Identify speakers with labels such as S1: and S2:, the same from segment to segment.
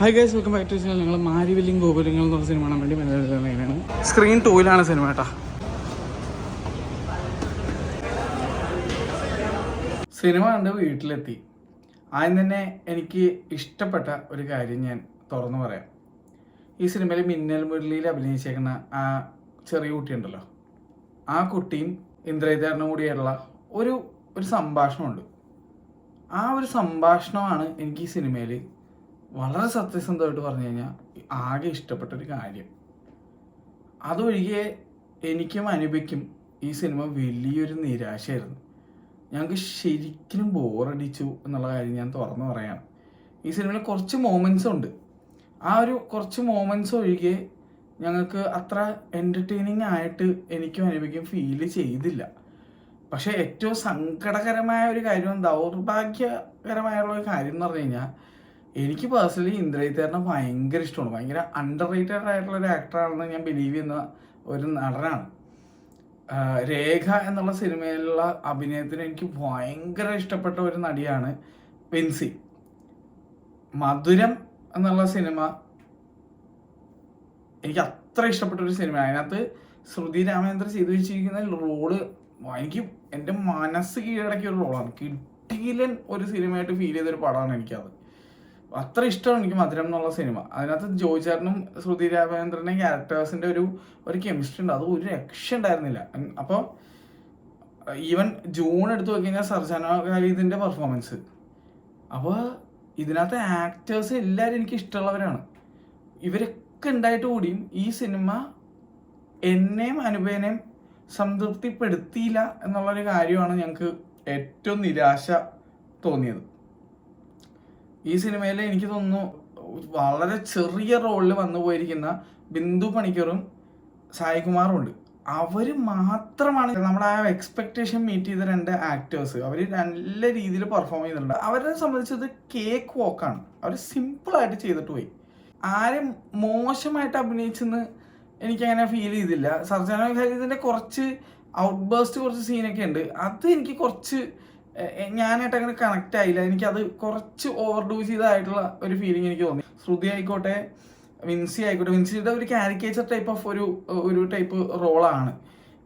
S1: Hi guys, welcome back to channel. ഞങ്ങൾ മാരിവില്ലിയും ഗോപുരങ്ങൾ എന്ന് പറഞ്ഞ സിനിമ കാണാൻ വേണ്ടി മലയാളമാണ്. സ്ക്രീൻ 2-ലാണ് സിനിമ കേട്ടോ. സിനിമ കണ്ട് വീട്ടിലെത്തി. ആദ്യം തന്നെ എനിക്ക് ഇഷ്ടപ്പെട്ട ഒരു കാര്യം ഞാൻ തുറന്നു പറയാം. ഈ സിനിമയിൽ മിന്നൽ മുരളിയിൽ അഭിനയിച്ചേക്കുന്ന ആ ചെറിയ കുട്ടിയുണ്ടല്ലോ, ആ കുട്ടിയും ഇന്ദ്രജിത്തേട്ടനും കൂടിയായിട്ടുള്ള ഒരു സംഭാഷണമുണ്ട്. ആ ഒരു സംഭാഷണമാണ് എനിക്ക് ഈ സിനിമയിൽ വളരെ സത്യസന്ധമായിട്ട് പറഞ്ഞു കഴിഞ്ഞാൽ ആകെ ഇഷ്ടപ്പെട്ടൊരു കാര്യം. അതൊഴികെ എനിക്കും അനുഭവിക്കും ഈ സിനിമ വലിയൊരു നിരാശയായിരുന്നു. ഞങ്ങൾക്ക് ശരിക്കും ബോറടിച്ചു എന്നുള്ള കാര്യം ഞാൻ തുറന്നു പറയാണ്. ഈ സിനിമയിൽ കുറച്ച് മൊമെൻറ്റ്സ് ഉണ്ട്. ആ കുറച്ച് മൊമെൻറ്റ്സ് ഒഴികെ ഞങ്ങൾക്ക് അത്ര എൻ്റർടൈനിങ് ആയിട്ട് എനിക്കും അനുഭവിക്കും ഫീൽ ചെയ്തില്ല. പക്ഷേ ഏറ്റവും സങ്കടകരമായ ഒരു കാര്യം, ദൗർഭാഗ്യകരമായുള്ള ഒരു കാര്യം എന്ന് പറഞ്ഞു കഴിഞ്ഞാൽ, എനിക്ക് പേഴ്സണലി ഇന്ദ്രജിത്തേട്ടനെ ഭയങ്കര ഇഷ്ടമാണ്. ഭയങ്കര അണ്ടർ റേറ്റഡ് ആയിട്ടുള്ള ഒരു ആക്ടറാണെന്ന് ഞാൻ ബിലീവ് ചെയ്യുന്ന ഒരു നടനാണ്. രേഖ എന്നുള്ള സിനിമയിലുള്ള അഭിനയത്തിന് എനിക്ക് ഭയങ്കര ഇഷ്ടപ്പെട്ട ഒരു നടിയാണ് വിൻസി. മധുരം എന്നുള്ള സിനിമ എനിക്ക് അത്ര ഇഷ്ടപ്പെട്ട ഒരു സിനിമ. അതിനകത്ത് ശ്രുതി രാമേന്ദ്രൻ ചെയ്തു വെച്ചിരിക്കുന്ന റോള് എനിക്ക് എൻ്റെ മനസ്സ് കീഴടക്കിയ ഒരു റോളാണ്. കിട്ടിയില്ലൻ ഒരു സിനിമയായിട്ട് ഫീൽ ചെയ്തൊരു പടമാണ് എനിക്കത്. അത്ര ഇഷ്ടമാണ് എനിക്ക് മധുരം എന്നുള്ള സിനിമ. അതിനകത്ത് ജോയ് ചേട്ടനും ശ്രുതി രാമേന്ദ്രൻ്റെ ക്യാരക്ടേഴ്സിൻ്റെ ഒരു കെമിസ്ട്രി ഉണ്ട്. അത് ഒരു രക്ഷ ഉണ്ടായിരുന്നില്ല. അപ്പോൾ ഈവൻ ജൂൺ എടുത്തു നോക്കി കഴിഞ്ഞാൽ സർജന ഖാലിദിൻ്റെ പെർഫോമൻസ്, അപ്പോൾ ഇതിനകത്ത് ആക്ടേഴ്സ് എല്ലാവരും എനിക്ക് ഇഷ്ടമുള്ളവരാണ്. ഇവരൊക്കെ ഉണ്ടായിട്ട് കൂടിയും ഈ സിനിമ എന്നെയും അനുപേനെയും സംതൃപ്തിപ്പെടുത്തിയില്ല എന്നുള്ളൊരു കാര്യമാണ് ഞങ്ങൾക്ക് ഏറ്റവും നിരാശ തോന്നിയത്. ഈ സിനിമയിൽ എനിക്ക് തോന്നുന്നു വളരെ ചെറിയ റോളിൽ വന്നു പോയിരിക്കുന്ന ബിന്ദു പണിക്കറും സായികുമാറും ഉണ്ട്. അവർ മാത്രമാണ് നമ്മുടെ ആ എക്സ്പെക്ടേഷൻ മീറ്റ് ചെയ്ത രണ്ട് ആക്ടേഴ്സ്. അവർ നല്ല രീതിയിൽ പെർഫോം ചെയ്തിട്ടുണ്ട്. അവരെ സംബന്ധിച്ചത് കേക്ക് വോക്കാണ്. അവർ സിമ്പിളായിട്ട് ചെയ്തിട്ട് പോയി. ആരും മോശമായിട്ട് അഭിനയിച്ചെന്ന് എനിക്കങ്ങനെ ഫീൽ ചെയ്തില്ല. സർജന ഖാലിദിൻ്റെ കുറച്ച് ഔട്ട് ബേസ്റ്റ് കുറച്ച് സീനൊക്കെ ഉണ്ട്. അത് എനിക്ക് കുറച്ച് ഞാനായിട്ട് അങ്ങനെ കണക്റ്റ് ആയില്ല. എനിക്കത് കുറച്ച് ഓവർ ഡൂസ് ചെയ്തതായിട്ടുള്ള ഒരു ഫീലിംഗ് എനിക്ക് തോന്നി. ശ്രുതി ആയിക്കോട്ടെ, വിൻസി ആയിക്കോട്ടെ, വിൻസിയുടെ ഒരു കാരിക്കേച്ചർ ടൈപ്പ് ഓഫ് ഒരു ടൈപ്പ് റോളാണ്.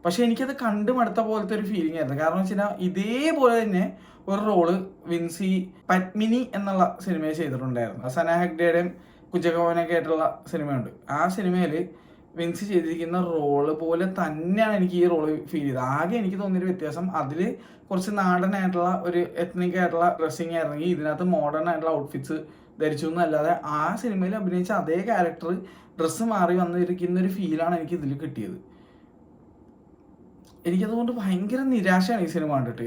S1: പക്ഷെ എനിക്കത് കണ്ടു മടുത്ത പോലത്തെ ഒരു ഫീലിംഗ് ആയിരുന്നു. കാരണം വെച്ച് കഴിഞ്ഞാൽ ഇതേപോലെ തന്നെ ഒരു റോള് വിൻസി പത്മിനി എന്നുള്ള സിനിമയിൽ ചെയ്തിട്ടുണ്ടായിരുന്നു. സന ഹെഗ്ഡേയുടെയും കുഞ്ചകോവനൊക്കെ ആയിട്ടുള്ള സിനിമയുണ്ട്. ആ സിനിമയിൽ വിൻസി ചെയ്തിരിക്കുന്ന റോള് പോലെ തന്നെയാണ് എനിക്ക് ഈ റോള് ഫീൽ ചെയ്തത്. ആകെ എനിക്ക് തോന്നിയൊരു വ്യത്യാസം, അതിൽ കുറച്ച് നാടനായിട്ടുള്ള ഒരു എത്നിക് ആയിട്ടുള്ള ഡ്രസ്സിങ് ആയിരുന്നെങ്കിൽ ഇതിനകത്ത് മോഡേൺ ആയിട്ടുള്ള ഔട്ട്ഫിറ്റ്സ് ധരിച്ചു എന്നല്ലാതെ ആ സിനിമയിൽ അഭിനയിച്ച അതേ ക്യാരക്ടർ ഡ്രസ്സ് മാറി വന്നിരിക്കുന്ന ഒരു ഫീലാണ് എനിക്ക് ഇതിൽ കിട്ടിയത്. എനിക്കതുകൊണ്ട് ഭയങ്കര നിരാശയാണ് ഈ സിനിമ കണ്ടിട്ട്.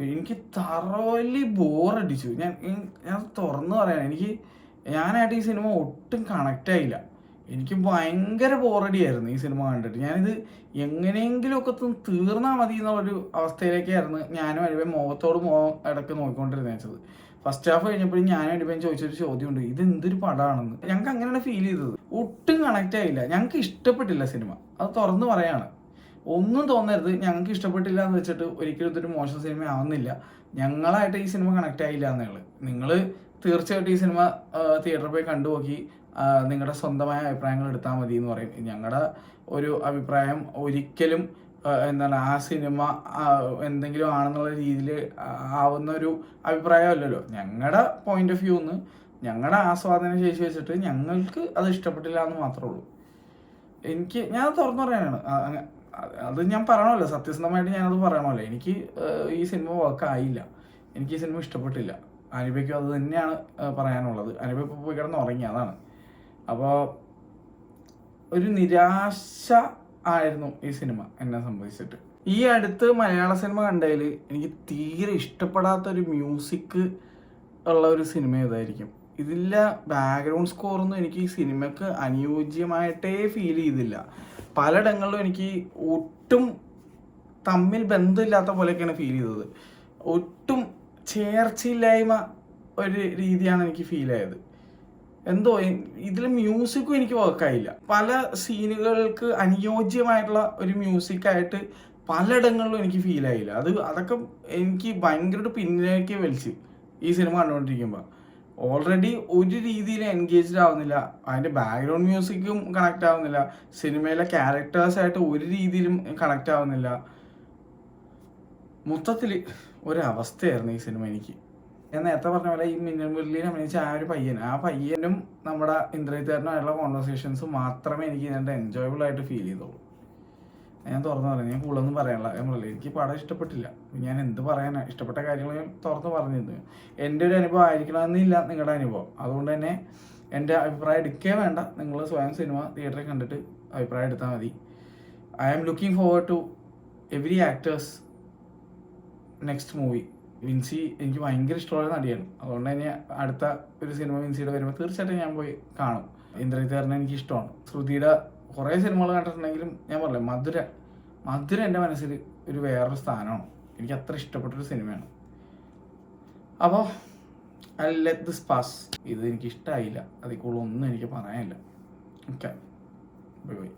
S1: എനിക്ക് തറവലി ബോറടിച്ചു. ഞാൻ തുറന്നു പറയാം, ഞാനായിട്ട് ഈ സിനിമ ഒട്ടും കണക്റ്റ് ആയില്ല. എനിക്ക് ഭയങ്കര ബോറടിയായിരുന്നു ഈ സിനിമ കണ്ടിട്ട്. ഞാനിത് എങ്ങനെയെങ്കിലുമൊക്കെ തീർന്നാൽ മതി എന്നുള്ളൊരു അവസ്ഥയിലേക്കായിരുന്നു ഞാനും അനുഭവം മുഖത്തോട് ഇടയ്ക്ക് നോക്കിക്കൊണ്ടിരുന്നത്. ഫസ്റ്റ് ഹാഫ് കഴിഞ്ഞപ്പോഴും ഞാനും അനുഭവം ചോദിച്ചൊരു ചോദ്യമുണ്ട്, ഇത് എന്തൊരു പടമാണെന്ന്. ഞങ്ങൾക്ക് അങ്ങനെയാണ് ഫീൽ ചെയ്തത്. ഒട്ടും കണക്റ്റ് ആയില്ല. ഞങ്ങൾക്ക് ഇഷ്ടപ്പെട്ടില്ല സിനിമ. അത് തുറന്നു പറയാണ്. ഒന്നും തോന്നരുത്, ഞങ്ങൾക്ക് ഇഷ്ടപ്പെട്ടില്ല എന്ന് വെച്ചിട്ട് ഒരിക്കലും ഇതൊരു മോശം സിനിമ ആവുന്നില്ല. ഞങ്ങളായിട്ട് ഈ സിനിമ കണക്റ്റ് ആയില്ല എന്നുള്ളത്. നിങ്ങൾ തീർച്ചയായിട്ടും ഈ സിനിമ തിയേറ്ററിൽ പോയി കണ്ടുനോക്കി നിങ്ങളുടെ സ്വന്തമായ അഭിപ്രായങ്ങൾ എടുത്താൽ മതി എന്ന് പറയും. ഞങ്ങളുടെ ഒരു അഭിപ്രായം ഒരിക്കലും എന്താണ് ആ സിനിമ എന്തെങ്കിലും ആണെന്നുള്ള രീതിയിൽ ആവുന്ന ഒരു അഭിപ്രായമല്ലല്ലോ. ഞങ്ങളുടെ പോയിന്റ് ഓഫ് വ്യൂന്ന് ഞങ്ങളുടെ ആസ്വാദന ശേഷി വെച്ചിട്ട് ഞങ്ങൾക്ക് അത് ഇഷ്ടപ്പെട്ടില്ല എന്ന് മാത്രമേ ഉള്ളൂ. ഞാൻ തുറന്നു പറയാനാണ്. അത് ഞാൻ പറയണമല്ലോ, സത്യസന്ധമായിട്ട് ഞാനത് പറയണമല്ലോ. എനിക്ക് ഈ സിനിമ വർക്കായില്ല. എനിക്ക് ഈ സിനിമ ഇഷ്ടപ്പെട്ടില്ല. അനുഭവിക്കും അത് തന്നെയാണ് പറയാനുള്ളത്. അനുഭവം പോയി കിടന്ന് ഉറങ്ങി, അതാണ്. അപ്പോൾ ഒരു നിരാശ ആയിരുന്നു ഈ സിനിമ എന്നെ സംബന്ധിച്ചിട്ട്. ഈ അടുത്ത് മലയാള സിനിമ കണ്ടതിൽ എനിക്ക് തീരെ ഇഷ്ടപ്പെടാത്തൊരു മ്യൂസിക് ഉള്ള ഒരു സിനിമ ഇതായിരിക്കും. ഇതിലെ ബാക്ക്ഗ്രൗണ്ട് സ്കോറൊന്നും എനിക്ക് ഈ സിനിമയ്ക്ക് അനുയോജ്യമായിട്ടേ ഫീൽ ചെയ്തില്ല. പലയിടങ്ങളിലും എനിക്ക് ഒട്ടും തമ്മിൽ ബന്ധമില്ലാത്ത പോലെയൊക്കെയാണ് ഫീൽ ചെയ്തത്. ഒട്ടും ചേർച്ചയില്ലായ്മ ഒരു രീതിയാണ് എനിക്ക് ഫീൽ ആയത്. എന്തോ ഇതിൽ മ്യൂസിക്കും എനിക്ക് വർക്കായില്ല. പല സീനുകൾക്ക് അനുയോജ്യമായിട്ടുള്ള ഒരു മ്യൂസിക്കായിട്ട് പലയിടങ്ങളിലും എനിക്ക് ഫീൽ ആയില്ല. അതൊക്കെ എനിക്ക് ഭയങ്കരമായിട്ട് പിന്നിലേക്ക് വലിച്ച് ഈ സിനിമ കണ്ടുകൊണ്ടിരിക്കുമ്പോൾ ഓൾറെഡി ഒരു രീതിയിൽ എൻഗേജ്ഡ് ആവുന്നില്ല, അതിൻ്റെ ബാക്ക്ഗ്രൗണ്ട് മ്യൂസിക്കും കണക്റ്റ് ആവുന്നില്ല, സിനിമയിലെ ക്യാരക്ടേഴ്സായിട്ട് ഒരു രീതിയിലും കണക്റ്റ് ആവുന്നില്ല. മൊത്തത്തിൽ ഒരവസ്ഥയായിരുന്നു ഈ സിനിമ എനിക്ക്. ഞാൻ നേരത്തെ പറഞ്ഞ പോലെ ഈ മിന്നൽ മുരളിയിൽ അഭിനയിച്ച ആ പയ്യനും നമ്മുടെ ഇന്ദ്രജിത്തേട്ടനുമായിട്ടുള്ള കോൺവെർസേഷൻസ് മാത്രമേ എനിക്ക് ഇതിൻ്റെ എൻജോയബിൾ ആയിട്ട് ഫീൽ ചെയ്തുള്ളൂ. ഞാൻ തുറന്നു പറഞ്ഞു, ഞാൻ കൂടുതലൊന്നും പറയാനുള്ള. ഞാൻ പറയില്ല, എനിക്ക് പടം ഇഷ്ടപ്പെട്ടില്ല, ഞാൻ എന്ത് പറയാനാ, ഇഷ്ടപ്പെട്ട കാര്യങ്ങൾ ഞാൻ തുറന്ന് പറഞ്ഞിരുന്നു. എൻ്റെ ഒരു അനുഭവം ആയിരിക്കണമെന്നില്ല നിങ്ങളുടെ അനുഭവം. അതുകൊണ്ട് തന്നെ എൻ്റെ അഭിപ്രായം എടുക്കേ വേണ്ട, നിങ്ങൾ സ്വയം സിനിമ തിയേറ്ററിൽ കണ്ടിട്ട് അഭിപ്രായം എടുത്താൽ മതി. I am looking forward to every actors next movie. Vincy എനിക്ക് ഭയങ്കര ഇഷ്ടമുള്ള നടിയാണ്, അതുകൊണ്ട് തന്നെ അടുത്ത ഒരു സിനിമ വിൻസിയുടെ വരുമ്പോൾ തീർച്ചയായിട്ടും ഞാൻ പോയി കാണും. ഇന്ദ്രജിത്തേട്ടനെ എനിക്ക് ഇഷ്ടമാണ്. ശ്രുതിയുടെ കുറേ സിനിമകൾ കണ്ടിട്ടുണ്ടെങ്കിലും ഞാൻ പറഞ്ഞില്ലേ, മധുര എൻ്റെ മനസ്സിൽ ഒരു വേറൊരു സ്ഥാനമാണ്. എനിക്ക് അത്ര ഇഷ്ടപ്പെട്ടൊരു സിനിമയാണ്. അപ്പോൾ ഐ ലെറ്റ് ദിസ് പാസ്. ഇത് എനിക്ക് ഇഷ്ടമായില്ല, അതിൽ കൂടുതൽ ഒന്നും എനിക്ക് പറയാനില്ല. Okay, bye bye.